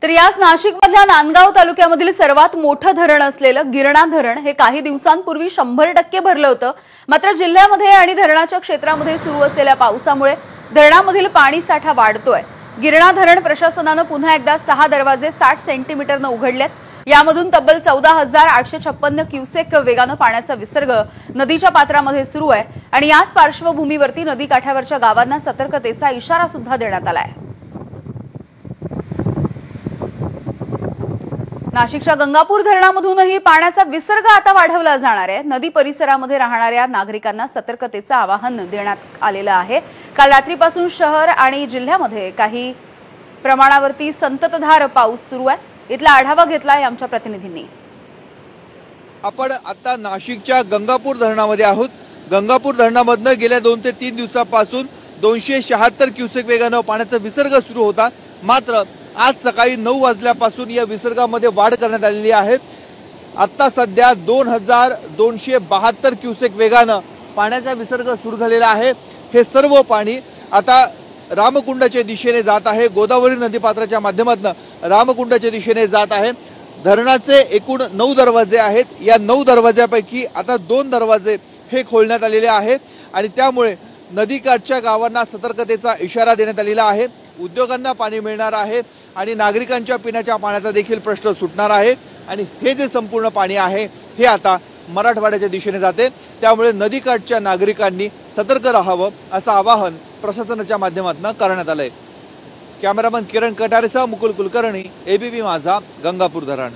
तर याच नाशिकमधल्या नांदगाव तालुक्यामधील सर्वात मोठं धरण असलेलं गिरणा धरण हे काही दिवसांपूर्वी 100% भरलं होतं। मात्र जिल्ह्यामध्ये आणि धरणाच्या क्षेत्रामध्ये सुरू असलेल्या पावसामुळे धरणामधील पाणी साठा वाढतोय। गिरणा धरण प्रशासनानं पुन्हा एकदा 6 दरवाजे 60 सेंटीमीटरनं उघडलेत। यामधून तब्बल 14,856 क्युसेक वेगानं पाण्याचा विसर्ग नदीच्या पात्रामध्ये सुरू आहे आणि याच पार्श्वभूमीवरती नदी काठावरच्या गावांना सतर्कतेचा इशारा सुद्धा देण्यात आलाय। नाशिकच्या गंगापूर धरणामधूनही पाण्याचा विसर्ग आता वाढवला जाणार आहे। नदी परिसरामध्ये राहणाऱ्या नागरिकांना सतर्कतेचं आवाहन देण्यात आलेलं आहे। काल रात्रीपासून शहर आणि जिल्ह्यामध्ये काही प्रमाणावरती संततधार पाऊस सुरू आहे। इथला आढावा घेतलाय आमच्या प्रतिनिधींनी। आपण आता नाशिकच्या गंगापूर धरणामध्ये आहोत। गंगापूर धरणामधनं गेल्या 2 ते 3 दिवसांपासून 276 क्युसेक वेगानं पाण्याचा विसर्ग सुरू होता। मात्र आज सकाळी 9 वाजल्यापासून या विसर्गामध्ये वाढ करण्यात आलेली आहे। आता सध्या 2,272 क्युसेक वेगानं पाण्याचा विसर्ग सुरू झालेला आहे। हे सर्व पाणी आता रामकुंडाच्या दिशेने जात आहे। गोदावरी नदीपात्राच्या माध्यमातून रामकुंडाच्या दिशेने जात आहे। धरणाचे एकूण 9 दरवाजे आहेत। या 9 दरवाजापैकी आता 2 दरवाजे हे खोलण्यात आलेले आहेत आणि त्यामुळे नदीकाठच्या गावांना सतर्कतेचा इशारा देण्यात आलेला आहे। उद्योगांना पाणी मिळणार आहे आणि नागरिकांच्या पिण्याच्या पाण्याचा देखील प्रश्न सुटणार आहे आणि हे जे संपूर्ण पाणी आहे हे आता मराठवाड्याच्या दिशेने जाते। त्यामुळे नदीकाठच्या नागरिकांनी सतर्क राहावं असं आवाहन प्रशासनाच्या माध्यमातून करण्यात आलंय। कॅमेरामन किरण कटारेसह मुकुल कुलकर्णी, एबीपी माझा, गंगापूर धरण।